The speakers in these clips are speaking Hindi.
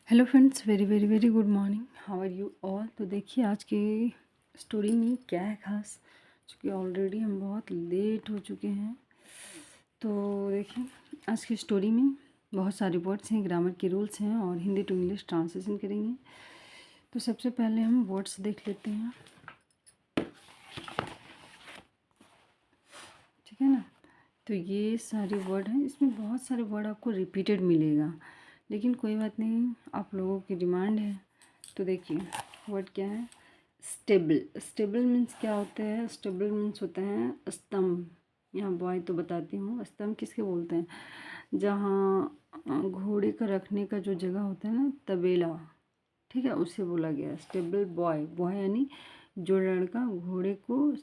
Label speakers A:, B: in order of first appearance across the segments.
A: Hello friends, very very very good morning. How are you all. तो देखिए आज की स्टोरी में क्या है खास, क्योंकि ऑलरेडी हम बहुत लेट हो चुके हैं। तो देखिए आज की स्टोरी में बहुत सारे वर्ड्स हैं, ग्रामर के रूल्स हैं और हिंदी टू इंग्लिश ट्रांसलेशन करेंगे। तो सबसे पहले हम वर्ड्स देख लेते हैं, ठीक है ना। तो ये सारे वर्ड हैं, इसमें बहुत सारे वर्ड आपको रिपीटेड मिलेगा, लेकिन कोई बात नहीं, आप लोगों की डिमांड है। तो देखिए वर्ड क्या है, स्टेबल। स्टेबल मीन्स क्या होता है, स्टेबल मीन्स होता है स्तंभ। यहाँ बॉय तो बताती हूँ, स्तंभ किसके बोलते हैं, जहाँ घोड़े का रखने का जो जगह होता है ना, तबेला, ठीक है, उससे बोला गया स्टेबल बॉय। बॉय यानी जो लड़का घोड़े को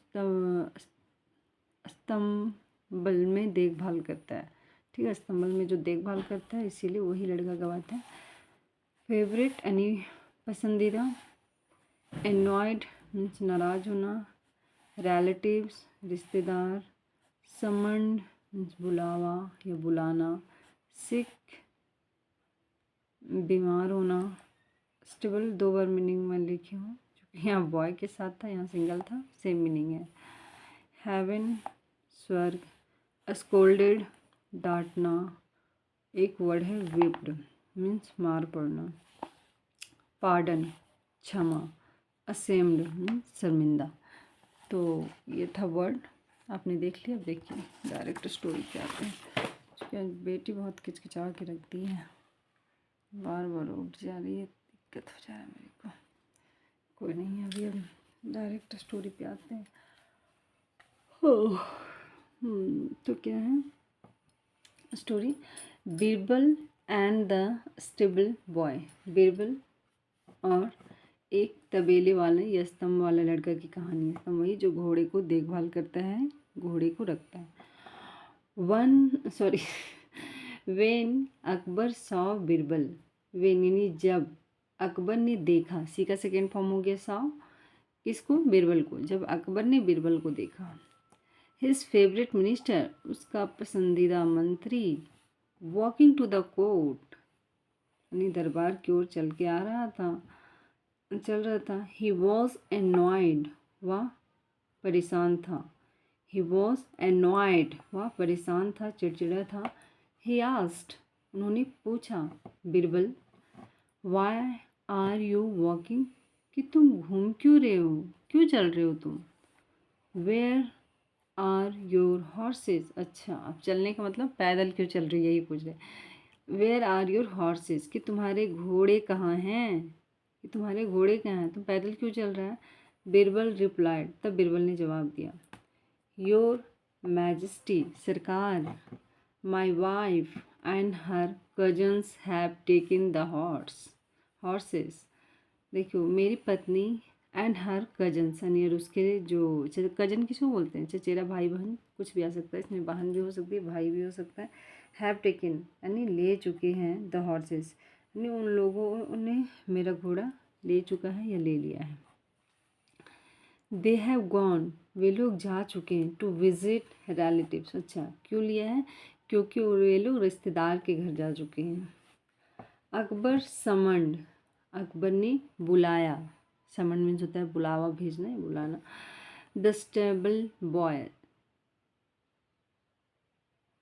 A: स्तंभल में देखभाल करता है, ठीक है, स्तंभल में जो देखभाल करता है, इसीलिए वही लड़का गवाता है। फेवरेट यानी पसंदीदा, एनॉयड मीन्स नाराज होना, रिलेटिव्स रिश्तेदार, समन्ड मीन्स बुलावा या बुलाना, सिक बीमार होना। स्टेबल दो बार मीनिंग में लिखी हूँ, क्योंकि यहाँ बॉय के साथ था, यहाँ सिंगल था, सेम मीनिंग है। हेवन स्वर्ग, स्कोल्डेड डांटना, एक वर्ड है विप्ड मीन्स मार पड़ना, पार्डन क्षमा, असेम्ड मीन्स शर्मिंदा। तो ये था वर्ड, आपने देख लिया। अब देखिए डायरेक्ट स्टोरी पे आते हैं, क्योंकि बेटी बहुत किचकिचा के रखती है, बार बार उठ जा रही है, दिक्कत हो जा रहा है मेरे को। कोई नहीं, अभी हम डायरेक्ट स्टोरी पे आते हैं। तो क्या है story, Birbal and the stable boy. Birbal और एक तबेले वाले या स्तंभ वाला लड़का की कहानी है। स्तंभ वही जो घोड़े को देखभाल करता है, घोड़े को रखता है। When Akbar saw Birbal, when यानी जब, अकबर ने देखा, सी का सेकेंड फॉर्म हो गया सॉ, किसको, बीरबल को। जब अकबर ने बीरबल को देखा, हिज फेवरेट मिनिस्टर, उसका पसंदीदा मंत्री, वॉकिंग टू द कोर्ट यानी दरबार की ओर चल रहा था। ही वॉज एनॉयड, वह परेशान था। ही वॉज एनॉयड, वह परेशान था, चिड़चिड़ा था। ही आस्क्ड, उन्होंने पूछा, Birbal, why are you walking, कि तुम घूम क्यों रहे हो, क्यों चल रहे हो तुम। वेयर आर योर हॉर्सेस, अच्छा अब चलने का मतलब पैदल क्यों चल रही है, यही पूछ रहे। वेयर आर योर हॉर्सेस, कि तुम्हारे घोड़े कहाँ हैं, कि तुम्हारे घोड़े कहाँ हैं, तुम पैदल क्यों चल रहा है। बीरबल रिप्लाइड, तब बीरबल ने जवाब दिया, योर मैजेस्टी, सरकार, my wife and her cousins have taken the horses. देखो मेरी पत्नी एंड हर कजन्स यानी और उसके जो कजन किसको बोलते हैं, चचेरा भाई बहन, कुछ भी आ सकता है इसमें, बहन भी हो सकती है, भाई भी हो सकता है। हैव टेकन यानी ले चुके हैं, द हॉर्सेस यानी उन लोगों ने मेरा घोड़ा ले चुका है या ले लिया है। दे हैव गॉन, वे लोग जा चुके हैं, टू विजिट रिलेटिव्स, अच्छा क्यों लिया है, क्योंकि वे लोग रिश्तेदार के घर जा चुके हैं। अकबर समंड, अकबर ने बुलाया, समन मीन्स होता है बुलावा, भेजना है, बुलाना। The stable boy,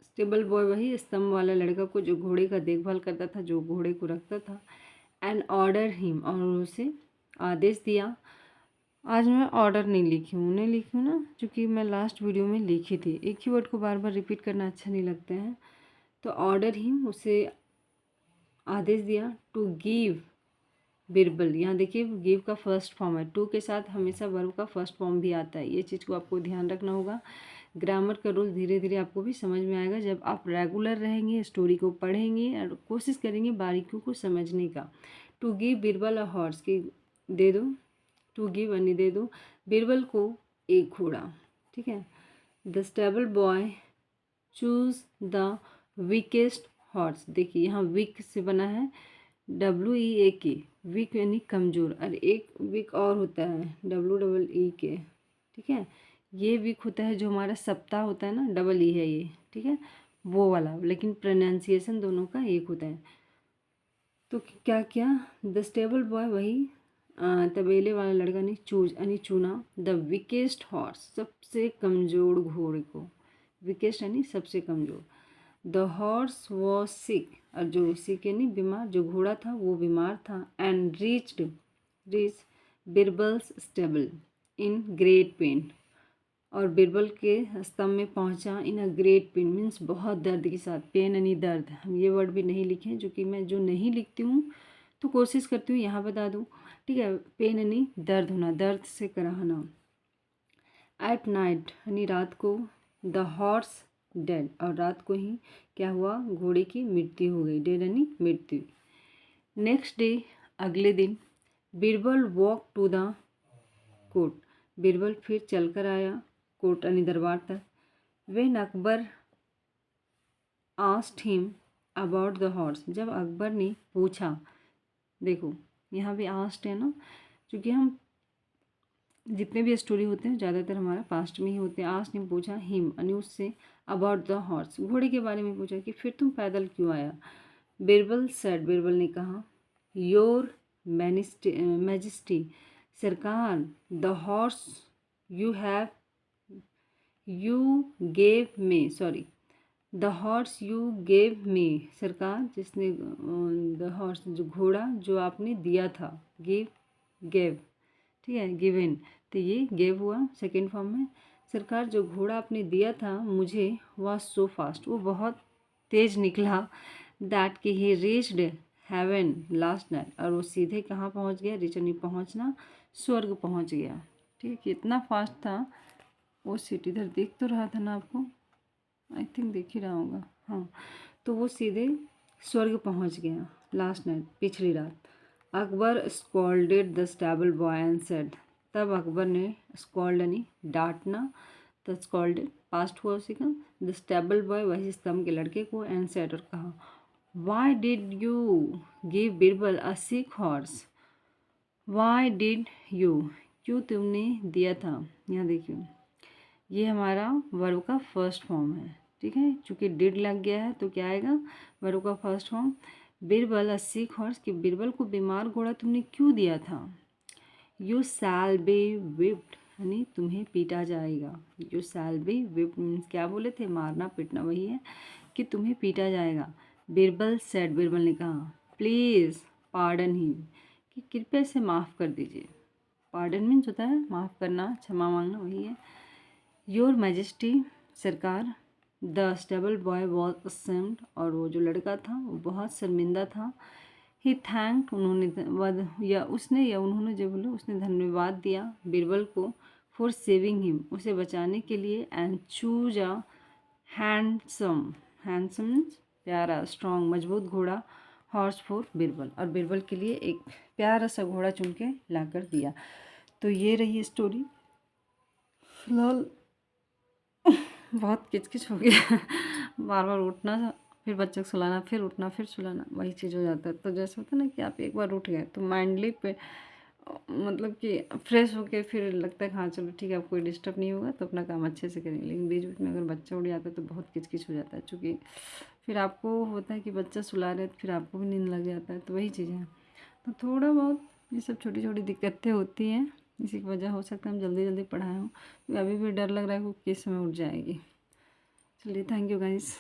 A: stable boy वही स्तंभ वाला लड़का को जो घोड़े का देखभाल करता था, जो घोड़े को रखता था। एंड ऑर्डर हिम, और उसे आदेश दिया। आज मैं ऑर्डर नहीं लिखी हूँ, नहीं लिखी हूँ ना, क्योंकि मैं लास्ट वीडियो में लिखी थी, एक ही वर्ड को बार बार रिपीट करना अच्छा नहीं लगता है। तो ऑर्डर हिम, उसे आदेश दिया, टू गिव बीरबल, यहाँ देखिए गिव का फर्स्ट फॉर्म है, टू के साथ हमेशा वर्ब का फर्स्ट फॉर्म भी आता है, ये चीज़ को आपको ध्यान रखना होगा। ग्रामर का रूल धीरे धीरे आपको भी समझ में आएगा जब आप रेगुलर रहेंगे, स्टोरी को पढ़ेंगे और कोशिश करेंगे बारीकियों को समझने का। To give Birbal a horse, की दे दो, टू गिव यानी दे दो बीरबल को एक घोड़ा, ठीक है। The stable boy choose the weakest horse, देखिए यहाँ वीक से बना है WEAK, वीक यानी कमज़ोर, और एक वीक और होता है WEEK, ठीक है। ये वीक होता है जो हमारा सप्ताह होता है ना, डबल ई है ये, ठीक है, वो वाला, लेकिन प्रोनाउंसिएशन दोनों का एक होता है। तो क्या किया, द स्टेबल बॉय, वही तबेले वाला लड़का ने चुना द वीकेस्ट हॉर्स, सबसे कमज़ोर घोड़े को। वीकेस्ट यानी सबसे कमज़ोर। द हॉर्स वॉज सिक, और जो सिक यानी बीमार, जो घोड़ा था वो बीमार था। And reach Birbal's stable in great pen, और बिरबल के स्तंभ में पहुंचा इन अ ग्रेट पेन, मीन्स बहुत दर्द के साथ। पेन यानी दर्द। हम ये वर्ड भी नहीं लिखे जो कि मैं जो नहीं लिखती हूँ तो कोशिश करती हूँ यहाँ बता दूँ, ठीक है। पेन यानी दर्द होना, दर्द से कराहना। एट नाइट यानी रात को, द हॉर्स डेड, और रात को ही क्या हुआ, घोड़े की मृत्यु हो गई। डेड यानी मृत्यु। नेक्स्ट डे, अगले दिन, Birbal walk to the court, Birbal फिर चलकर आया कोर्ट यानी दरबार तक। When Akbar asked him about the horse, जब अकबर ने पूछा, देखो यहाँ भी आस्क्ड है ना, क्योंकि हम जितने भी स्टोरी होते हैं ज़्यादातर हमारा पास्ट में ही होते हैं। आस्क्ड ने पूछा हिम यानी उससे, अबाउट द हॉर्स, घोड़े के बारे में पूछा कि फिर तुम पैदल क्यों आया। बिरबल सेड, बिरबल ने कहा, योर मैजेस्टी, सरकार, the horse you have the horse you gave me, सरकार जिसने, द हॉर्स जो घोड़ा जो आपने दिया था, गेव, ठीक है, गिवन, तो ये गेव हुआ सेकेंड फॉर्म में। सरकार जो घोड़ा आपने दिया था मुझे, वॉज सो फास्ट, वो बहुत तेज निकला, दैट कि he reached heaven last night, और वो सीधे कहाँ पहुँच गया, रीच यानी पहुँचना, स्वर्ग पहुँच गया। ठीक है, कितना फास्ट था वो सीट। इधर देख तो रहा था ना आपको, आई थिंक देख ही रहा होगा, हाँ। तो वो सीधे स्वर्ग पहुंच गया लास्ट नाइट, पिछली रात। Akbar scolded the stable boy and said, तब अकबर ने स्कॉल्ड यानी डांटना, तो स्कॉल्डेड पास्ट हुआ उसी का, द स्टेबल बॉय वही स्तंभ के लड़के को, एंड सेड और कहा, why did you give Birbal a sick horse, why did you, क्यों तुमने दिया था। यहाँ देखिए ये हमारा वर्ब का फर्स्ट फॉर्म है, ठीक है, चूँकि डिड लग गया है तो क्या आएगा, वर्ब का फर्स्ट फॉर्म। बिरबल अ सिक हॉर्स, कि बिरबल को बीमार घोड़ा तुमने क्यों दिया था। यू शैल बी विप्ड, यानी तुम्हें पीटा जाएगा। You shall be whipped means क्या बोले थे, मारना पीटना, वही है कि तुम्हें पीटा जाएगा। बिरबल सेड, बिरबल ने कहा, प्लीज़ पार्डन ही, कि कृपया से माफ़ कर दीजिए। पार्डन मीन्स होता है माफ़ करना, क्षमा मांगना, वही है। योर मैजेस्टी, सरकार, the stable boy was ashamed, और वो जो लड़का था वो बहुत शर्मिंदा था। ही थैंक, उन्होंने या उन्होंने जो बोले उसने धन्यवाद दिया बिरबल को, फॉर सेविंग हिम, उसे बचाने के लिए, and choose a handsome, handsome प्यारा, स्ट्रॉन्ग मजबूत घोड़ा, हॉर्स फॉर बिरबल, और बिरबल के लिए एक प्यारा सा घोड़ा चुन के ला कर दिया। तो ये रही स्टोरी। फिलहाल बहुत किचकिच हो गया बार बार उठना, फिर बच्चे को सुलाना, फिर उठना, फिर सुलाना, वही चीज़ हो जाता है। तो जैसे होता है ना कि आप एक बार उठ गए तो माइंडली पे मतलब कि फ्रेश होके फिर लगता है हाँ चलो ठीक है, अब कोई डिस्टर्ब नहीं होगा तो अपना काम अच्छे से करेंगे। लेकिन बीच बीच में अगर बच्चा उठ जाता है तो बहुत किचकिच हो जाता है, चूँकि फिर आपको होता है कि बच्चा सुला रहे तो फिर आपको भी नींद लग जाता है। तो वही चीज़ है, तो थोड़ा बहुत ये सब छोटी छोटी दिक्कतें होती हैं, इसी की वजह हो सकता है हम जल्दी जल्दी पढ़ाए हों। तो अभी भी डर लग रहा है कि किस समय उठ जाएगी। चलिए, थैंक यू गाइस।